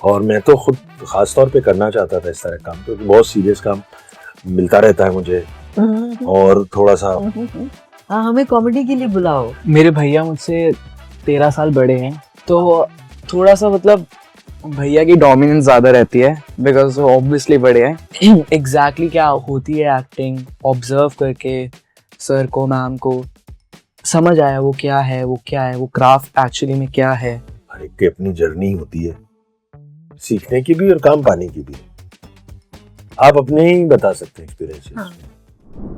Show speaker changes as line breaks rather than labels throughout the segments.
और मैं तो खुद खास तौर पे करना चाहता था इस तरह काम, क्योंकि बहुत सीरियस काम मिलता रहता है मुझे और थोड़ा सा
हाँ, हमें कॉमेडी के लिए बुलाओ।
मेरे भैया मुझसे 13 साल बड़े हैं, तो थोड़ा सा मतलब भैया की डोमिनेंस ज़्यादा रहती है बिकॉज वो ऑब्वियसली बड़े हैं। एग्जैक्टली क्या होती है एक्टिंग ऑब्जर्व करके सर को मैम को समझ आया वो क्या है वो क्राफ्ट एक्चुअली में क्या है।
हर एक की अपनी जर्नी होती है, सीखने की भी और काम पाने की भी। आप अपने ही बता सकते हैं experiences.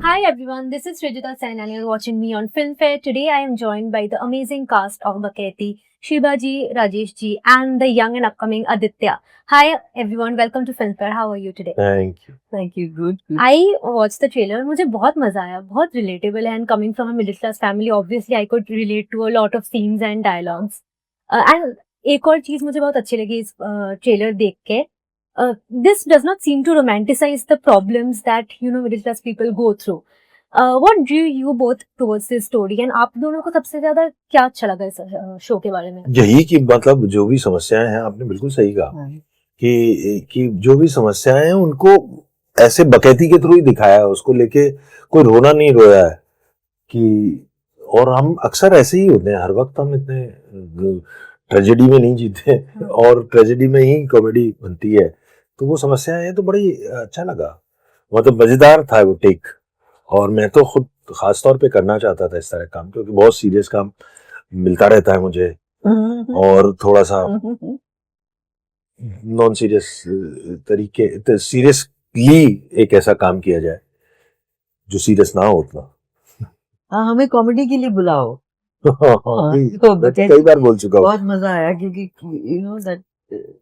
Hi everyone, this is Srijita Sain and you're watching me on Filmfare. Today I am joined by the amazing cast of Baketi, Shiba ji, Rajesh ji and the young and upcoming Aditya. Hi everyone, welcome to Filmfare. How are you today?
Thank you.
Good.
I watched the trailer, मुझे बहुत मजा आया, बहुत relatable है and coming from a middle class family, obviously I could relate to a lot of scenes and dialogues. And एक और चीज मुझे बहुत अच्छी लगी इस ट्रेलर देख के, this does not seem to romanticize the problems that middle class people go through. What drew you both towards this story and आप दोनों को सबसे ज्यादा क्या अच्छा लगा इस शो के बारे में?
यही कि मतलब जो भी समस्याएं हैं, आपने बिल्कुल सही कहा कि जो भी समस्याएं हैं उनको ऐसे बकैती के थ्रू ही दिखाया है, उसको लेके कोई रोना नहीं रोया है कि। और हम अक्सर ऐसे ही होते हैं, हर वक्त हम इतने ट्रेजेडी में नहीं जीते और ट्रेजेडी में ही कॉमेडी बनती है। तो वो समस्याएं हैं तो बड़ी अच्छा लगा, मतलब मजेदार था वो टेक। और मैं तो खुद खास तौर पे करना चाहता था इस तरह काम, क्योंकि बहुत सीरियस काम मिलता रहता है मुझे और थोड़ा सा नॉन सीरियस तरीके सीरियसली एक ऐसा काम किया जाए जो सीरियस ना हो उतना।
हाँ, हमें कॉमेडी के लिए बुलाओ।
मैं कई बार बोल चुका हूँ।
बहुत मजा आया क्योंकि दैट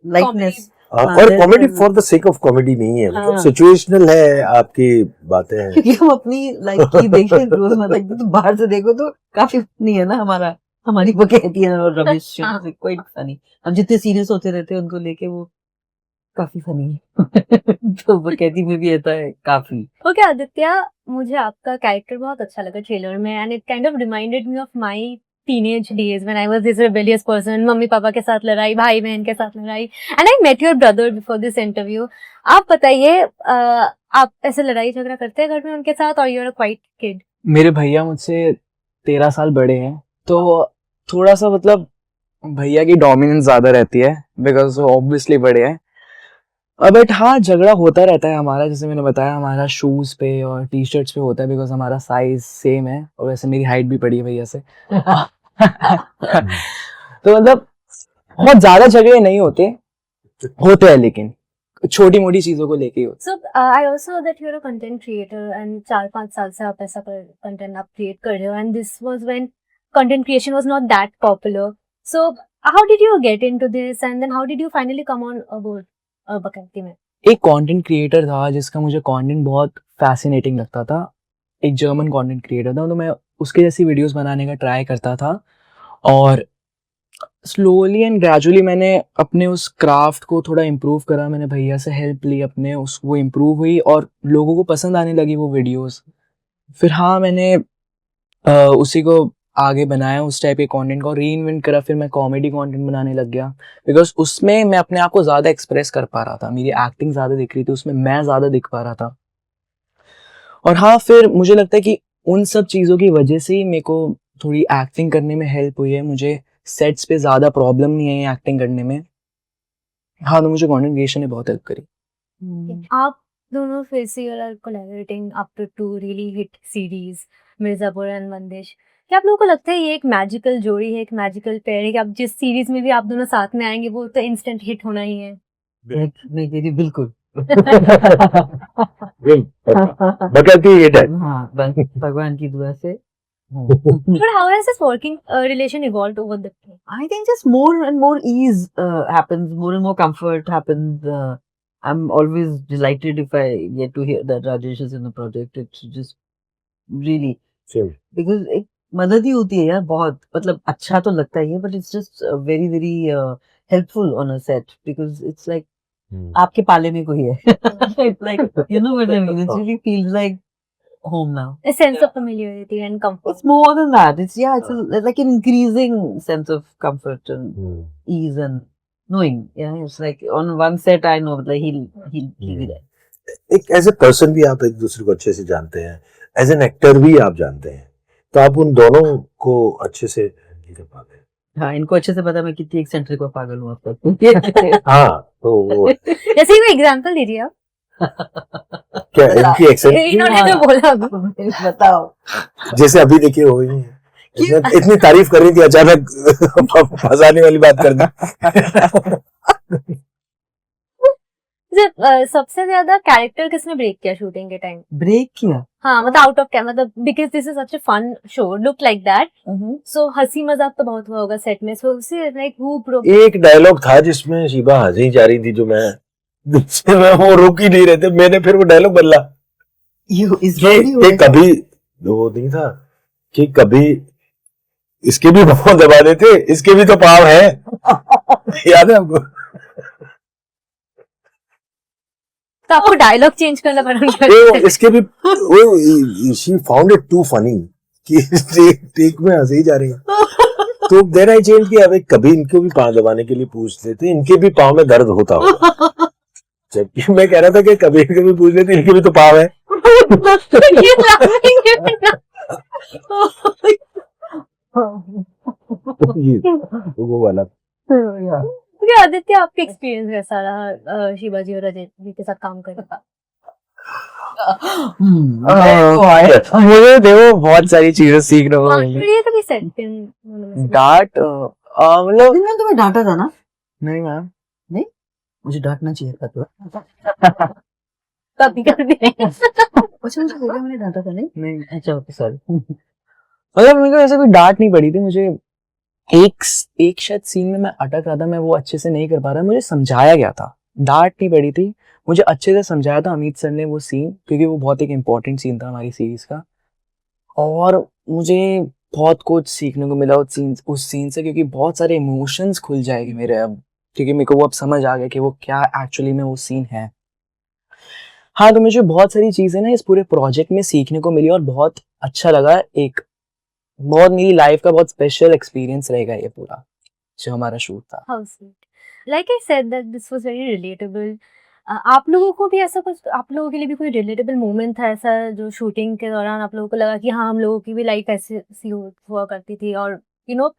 लाइटनेस
और comedy for the sake of comedy नहीं है, मतलब सिचुएशनल है, आपकी बातें हैं।
क्योंकि हम अपनी लाइफ की देखें रोजमर्रा की, तो बाहर से देखो तो काफी फनी है ना हमारी बकैती है और रमेश क्वाइट फनी। हम जितने सीरियस होते रहते हैं उनको लेके वो काफी फनी है। तो बकैती में भी ऐसा है काफी।
ओके आदित्य, मुझे आपका कैरेक्टर बहुत अच्छा लगा ट्रेलर में and it kind of reminded me of my teenage days when I was this rebellious person, mummy papa के साथ लड़ाई, भाई बहन के साथ लड़ाई, and I met your brother before this interview. आप बताइए, आप ऐसे लड़ाई झगड़ा करते हैं घर में उनके साथ और you are a quiet kid?
मेरे भैया मुझसे 13 साल बड़े हैं, तो थोड़ा सा मतलब भैया की डोमिनेंस ज़्यादा रहती है बिकॉज वो ऑब्वियसली बड़े हैं। बट हाँ, झगड़ा होता रहता है हमारा, जैसे मैंने बताया हमारा शूज़ पे और टी शर्ट्स पे होता है बिकॉज हमारा साइज सेम है और वैसे मेरी हाइट भी बड़ी है भैया से। तो मतलब बहुत ज़्यादा झगड़े नहीं होते हैं, लेकिन छोटी मोटी चीज़ों को लेके ही होते।
So I also know that you're a content creator and 4-5 साल से आप ऐसा कंटेंट आप क्रिएट कर रहे हो and this was when content creation was not that popular. So how did you get into this and then how did you finally come on board बकैती में?
एक कंटेंट क्रिएटर था जिसका मुझे कंटेंट बहुत फैसिनेटिंग लगता था, एक जर्मन कंटेंट क्रिएटर था, तो मैं उसके जैसी वीडियोस बनाने का ट्राई करता था और स्लोली एंड ग्रेजुअली मैंने अपने उस क्राफ्ट को थोड़ा इम्प्रूव करा। मैंने भैया से हेल्प ली, अपने उस वो इम्प्रूव हुई और लोगों को पसंद आने लगी वो वीडियोस। फिर हाँ, मैंने उसी को आगे बनाया, उस टाइप के कंटेंट को री इन्वेंट करा। फिर मैं कॉमेडी कंटेंट बनाने लग गया बिकॉज उसमें मैं अपने आप को ज़्यादा एक्सप्रेस कर पा रहा था, मेरी एक्टिंग ज़्यादा दिख रही थी उसमें, मैं ज़्यादा दिख पा रहा था। और हाँ, फिर मुझे लगता है कि उन सब चीज़ों की वजह से ही मेरे को थोड़ी एक्टिंग करने में हेल्प हुई है। मुझे सेट्स पे ज़्यादा प्रॉब्लम नहीं है एक्टिंग करने में। हाँ, तो मुझे कंटेंट क्रिएशन ने बहुत हेल्प करी।
आप दोनों फिर से you are collaborating after 2 really hit series Mirzapur and Bandish. क्या आप लोगों को लगता है ये एक मैजिकल जोड़ी है, एक मैजिकल पेयर है कि आप जिस सीरीज में भी आप दोनों साथ में आएंगे वो तो इंस्टेंट हिट होना ही है?
नहीं दीदी, बिल्कुल।
बकैती हिट है।
हाँ, बस भगवान की दुआ से।
But how has this working relation evolved over the time?
I think just more and more ease happens, more and more comfort happens. I'm always delighted if I get to hear that Rajesh is in the project. It's just really
Same.
because एक मदद ही होती है यार, बहुत मतलब अच्छा तो लगता ही है, but it's just very very helpful on a set because it's like आपके पाले में कोई है. It's like, you know what I mean? It really feels like home now.
A sense of familiarity and comfort.
It's more than that. It's like an increasing sense of comfort and ease and knowing. Yeah, it's like on one set I know like he'll be there.
एक as a person भी आप एक दूसरे को अच्छे से जानते हैं, एज एन एक्टर भी आप जानते हैं, तो आप उन दोनों को अच्छे से नहीं कर पाते।
हाँ, इनको अच्छे से पता मैं कितनी एक्सेंट्रिक और पागल हूँ अब तक।
हाँ, तो वो
जैसे कोई एग्जांपल दीजिए आप।
क्या इनकी एक्सेंट
इन्होंने तो बोला
बताओ।
जैसे अभी देखिए हो ही है, इतनी तारीफ कर रही थी, अचानक फंसाने वाली बात कर दी।
सबसे ज्यादा कैरेक्टर किसने ब्रेक किया शूटिंग के टाइम?
ब्रेक किया?
हाँ, मतलब आउट ऑफ कैमरा, मतलब because this is such a fun show, look like that, so हंसी मजाक तो बहुत हुआ होगा सेट में, सो लाइक हु ब्रोक?
एक डायलॉग था जिसमें शीबा हंसी जा रही थी, जो मैं वो रुक ही नहीं रहे थे, मैंने फिर वो डायलॉग बदला कि कभी वो नहीं था कि कभी इसके भी पाँव दबाने थे, इसके भी तो पाँव है। याद है आपको?
तो आपको डायलॉग चेंज करना पड़ा?
वो इसके भी वो she found it to funny कि टेक में हंसी जा रही है, तो देन आई चेंज किया, भाई कभी इनको भी पाँव दबाने के लिए पूछ लेते, इनके भी पाँव में दर्द होता होगा, जबकि मैं कह रहा था कि कभी इनके भी पूछ लेते, इनके भी तो पाँव है। वो वाला।
आदित्य, आपका एक्सपीरियंस कैसा रहा शिवाजी और अजय जी के साथ काम करने का?
मुझे देखो बहुत सारी चीजें सीखने को मिली।
ये कभी सेट पे
डांट मतलब
मैंने तुम्हें डांटा था ना?
नहीं मैम,
नहीं, मुझे डांटना चाहिए था तो।
कभी कर दिया।
अच्छा, मुझे लगा मैंने डांटा था। नहीं, अच्छा ओके, सॉरी।
मतलब मेरे को ऐसे कोई डांट नहीं पड़ी थी, मुझे एक शायद सीन में मैं अटक रहा था, मैं वो अच्छे से नहीं कर पा रहा, मुझे समझाया गया था, डांट नहीं पड़ी थी, मुझे अच्छे से समझाया था अमित सर ने वो सीन, क्योंकि वो बहुत एक इम्पोर्टेंट सीन था हमारी सीरीज का, और मुझे बहुत कुछ सीखने को मिला उस सीन से, क्योंकि बहुत सारे इमोशंस खुल जाएंगे मेरे अब, क्योंकि मेरे को वो अब समझ आ गया कि वो क्या एक्चुअली में वो सीन है। हाँ, तो मुझे बहुत सारी चीजें ना इस पूरे प्रोजेक्ट में सीखने को मिली और बहुत अच्छा लगा, एक बहुत मेरी लाइफ का बहुत स्पेशल एक्सपीरियंस रहेगा ये पूरा जो हमारा शूट था।
How sweet, like I said that this was very relatable. आप लोगों को भी ऐसा कुछ, आप लोगों के लिए भी कोई रिलेटेबल मोमेंट था ऐसा जो शूटिंग के दौरान आप लोगों को लगा कि हाँ, हम लोगों की भी लाइफ ऐसी हुआ करती थी, और you know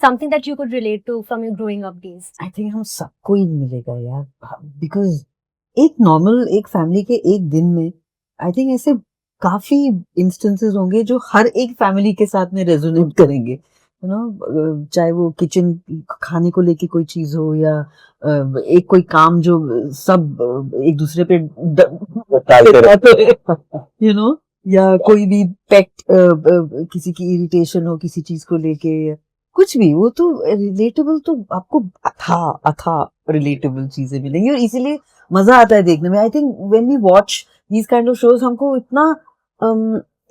something that you could relate to from your growing up days?
I think हम सबको ही मिलेगा यार, बिकॉज एक नॉर्मल एक फैमिली के एक दिन में आई थिंक ऐसे काफी इंस्टेंसेस होंगे जो हर एक फैमिली के साथ में रेजोनेट करेंगे, यू नो, चाहे वो किचन खाने को लेके कोई चीज हो, या एक कोई काम जो सब एक दूसरे पे यू नो, या कोई भी पेट किसी की इरिटेशन हो किसी चीज को लेके, कुछ भी, वो तो रिलेटेबल, तो आपको अथा रिलेटेबल चीजें मिलेंगी, और इसीलिए मजा आता है देखने में। I think when we watch these kind of shows, हमको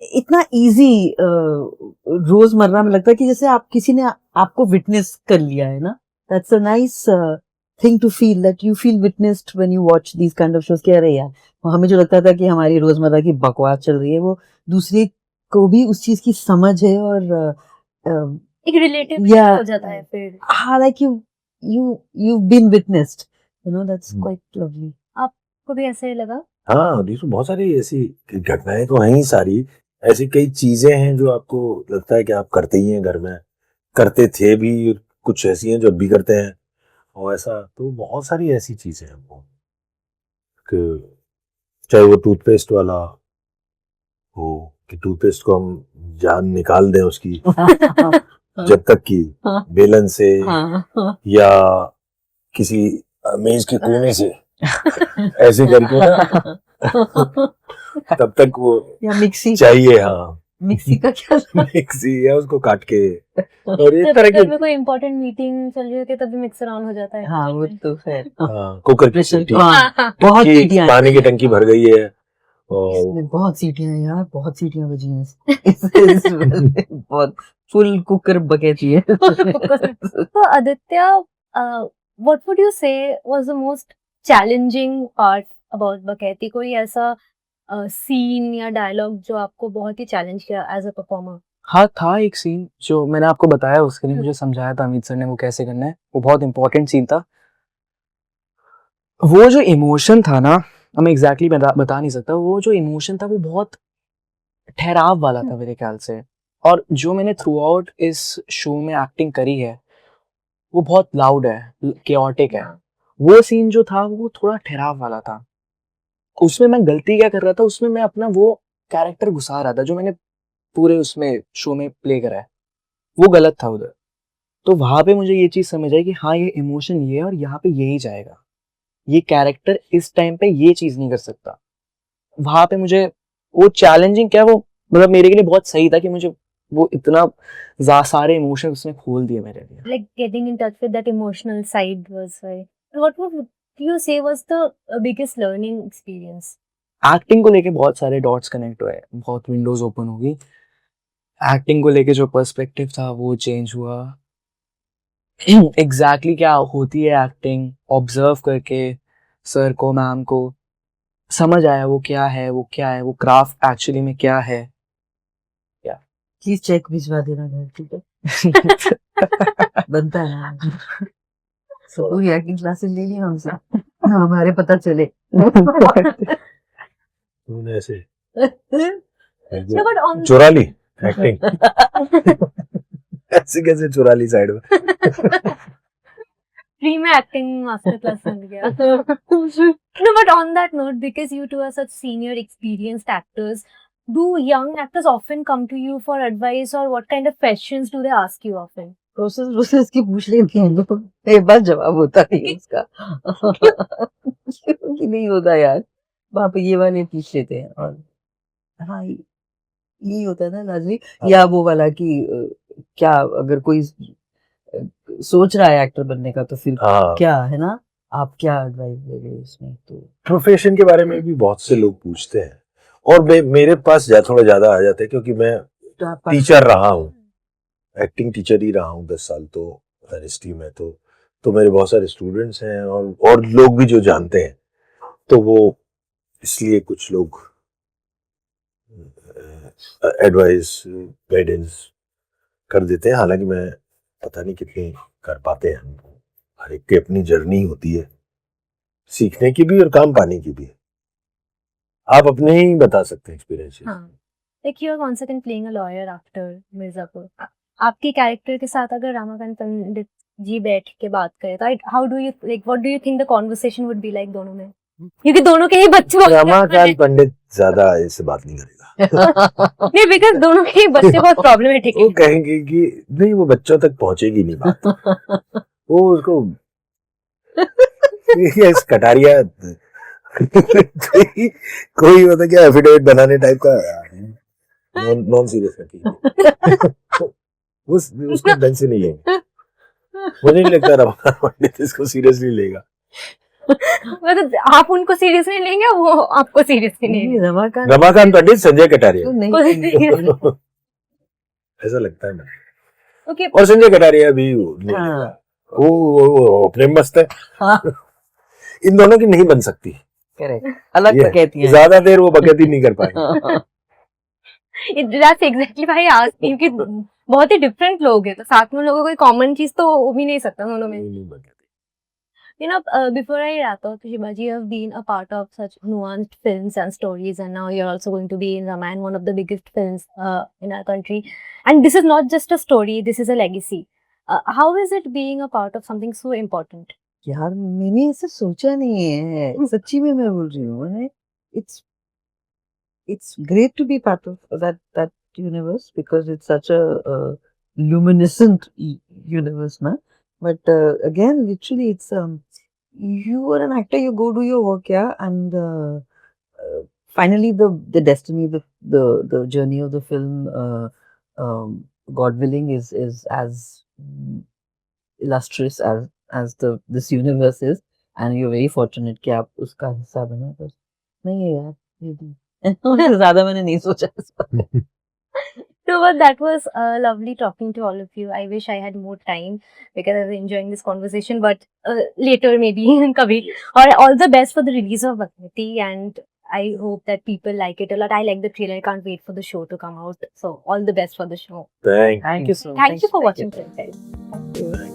इतना इजी रोजमर्रा में लगता है कि जैसे आप किसी ने आपको विटनेस कर लिया है ना। That's a nice thing to feel, that you feel witnessed when you watch these kind of shows. कह रहे यार, हमें जो लगता था कि हमारी रोजमर्रा की बकवास चल रही है, वो दूसरे को भी उस चीज की समझ है, और
एक रिलेटिव हो जाता है फिर।
हाँ, like you've been witnessed, you know, that's quite lovely.
आपको भी ऐसे लगा?
हाँ, तो बहुत सारी ऐसी घटनाएं तो हैं ही, सारी ऐसी कई चीजें हैं जो आपको लगता है कि आप करते ही हैं घर में, करते थे भी, कुछ ऐसी हैं जो अब भी करते हैं, और ऐसा तो बहुत सारी ऐसी चीजें हैं वो, चाहे वो टूथपेस्ट वाला हो कि टूथपेस्ट को हम जान निकाल दें उसकी जब तक कि बेलन से या किसी मेज के कोने से ऐसे करके तब तक वो
या मिक्सी
चाहिए। हाँ,
मिक्सी का क्या
मिक्सी है, उसको काट के, और इस
जब
तरह
घर
की
में कोई इम्पोर्टेंट मीटिंग चल रही होती है तभी मिक्सर ऑन हो जाता है।
हाँ, वो तो खैर
कुकर की
प्रेशर,
सीटी,
बहुत
कि
सीटियां हैं,
पानी की टंकी भर गई है, और
इसमें बहुत सीटियां हैं यार, बहुत सीटियां बजी हैं। बहुत फुल कुकर बकेती है।
तो Aditya, what would you say was the most challenging part about बकैती? कोई ऐसा सीन या डायलॉग जो आपको बहुत ही चैलेंज किया एज अ परफॉर्मर?
हाँ, था एक सीन जो मैंने आपको बताया, उसके लिए मुझे समझाया था अमित सर ने वो कैसे करना है, वो बहुत इंपॉर्टेंट सीन था, वो जो इमोशन था ना, मैं एग्जैक्टली बता नहीं सकता, वो जो इमोशन था वो बहुत ठहराव वाला था मेरे ख्याल से। और जो मैंने थ्रू आउट इस शो में एक्टिंग करी है वो बहुत लाउड है, केओटिक है। वो सीन जो था वो थोड़ा ठहराव वाला था। उसमें मैं गलती क्या कर रहा था, उसमें मैं अपना वो कैरेक्टर घुसा रहा था जो मैंने पूरे उसमें शो में प्ले करा है, वो गलत था उधर। तो वहां पे मुझे ये चीज समझ आई कि हाँ ये इमोशन ये है और यहाँ पे यही जाएगा, ये कैरेक्टर इस टाइम पे ये चीज नहीं कर सकता। वहां पे मुझे वो चैलेंजिंग क्या, वो मतलब मेरे लिए बहुत सही था कि मुझे वो इतना सारे इमोशन उसने खोल दिए मेरे लिए।
Like getting in touch with that emotional side was very. What would you say was the biggest learning experience?
Acting को लेके बहुत सारे डॉट्स कनेक्ट हुए, बहुत विंडोज ओपन होगी। एक्टिंग को लेके जो पर्सपेक्टिव था वो चेंज हुआ। एग्जैक्टली क्या होती है एक्टिंग, ऑब्जर्व करके सर को मैम को समझ आया वो क्या है, वो क्या है, वो क्राफ्ट एक्चुअली में क्या है।
प्लीज चेक भिजवा देना घर, ठीक है? बनता है ना। सबको एक्टिंग क्लासेस ले ली हमसे, हमारे पता चले।
तूने ऐसे
No, but on
चुरा ली एक्टिंग। ऐसे कैसे चुरा ली साइड में?
free में acting master class मिल गया. No, but on that note, because you two are such senior, experienced actors, do young actors often come to you for advice, or what kind of questions do they ask you often?
Process की पूछ लेते हैं लोग, एक बार जवाब होता नहीं है उसका। क्योंकि नहीं होता यार, वहाँ पे ये वाले पूछ लेते हैं। और हाँ, यही होता है ना लाजमी, या वो वाला कि क्या अगर कोई सोच रहा है एक्टर बनने का तो फिर
हाँ,
क्या है ना, आप क्या एडवाइस दे रहे हो इसमें? तो
प्रोफेशन के बारे में भी बहुत से लोग पूछते हैं और मेरे पास थोड़ा ज्यादा आ जाते हैं क्योंकि मैं टीचर रहा हूँ, एक्टिंग टीचर ही रहा हूँ 10 साल। तो एनएसटी में तो मेरे बहुत सारे स्टूडेंट्स हैं और लोग भी जो जानते हैं, तो वो इसलिए कुछ लोग एडवाइस गाइडेंस कर देते हैं। हालांकि मैं पता नहीं कितने कर पाते हैं, हर एक की अपनी जर्नी होती है सीखने की भी और काम पाने की भी। आप अपने ही बता सकते हैं एक्सपीरियंस।
हाँ, like you are once again playing a lawyer after Mirzapur. आपके कैरेक्टर के साथ अगर रमाकांत पंडित जी बैठ के बात करें तो how do you like what do you think the conversation would be like दोनों में? क्योंकि दोनों के ही बच्चे बहुत
रमाकांत पंडित ज्यादा इससे बात नहीं करेगा।
नहीं, बिकॉज दोनों के ही बच्चे बहुत प्रॉब्लमेटिक
वो कहेंगे कि नहीं, वो बच्चों तक पहुंचेगी नहीं बात। वो उसको इस कटारिया कोई होता क्या एफिडेविट बनाने टाइप का नॉन सीरियस रखी, उसको ढंग से नहीं लेंगे। मुझे नहीं लगता रमाकांत पंडित इसको सीरियसली लेगा।
मतलब आप उनको सीरियस नहीं लेंगे, वो आपको सीरियस नहीं लेंगे।
रमाकांत पंडित संजय कटारिया
तो नहीं
ऐसा लगता है मुझे।
ओके,
और संजय कटारिया भी नहीं
हाँ।
लेगा। वो अपने में मस्त है।
हाँ,
इन दोनों की नहीं बन सकती,
करेक्ट, अलग
ये
बकैती है।
ज्यादा देर वो बकैती नहीं कर पाएंगे।
That's exactly why I asked, क्योंकि बहुत ही डिफरेंट लोग हैं, तो साथ में लोगों को कोई कॉमन चीज तो हो भी नहीं सकता दोनों में।
नहीं बकैती।
You know, before I wrap up, Shibaji, you have been a part of such nuanced films and stories, and now you're also going to be in Ramayana, one of the biggest films in our country. And this is not just a story; this is a legacy. How is it being a part of something so important?
यार मैंने ऐसे सोचा नहीं है, सच्ची में मैं बोल रही हूँ। मैंने it's great to be part of that universe because it's such a luminescent universe, na? But again, literally, it's you are an actor, you go do your work, yeah, and finally the destiny, the journey of the film, God willing, is as illustrious as this universe is, and you're very fortunate कि आप उसका हिस्सा बने। बस नहीं है यार, ये ज्यादा मैंने नहीं सोचा इस पर।
So, but that was lovely talking to all of you. I wish I had more time because I was enjoying this conversation. But later, maybe kabhi. Or all the best for the release of Bhagwati, and I hope that people like it a lot. I like the trailer. I can't wait for the show to come out. So, all the best for the show.
Thank
Thank you so much.
Thank you for watching, friends.
you.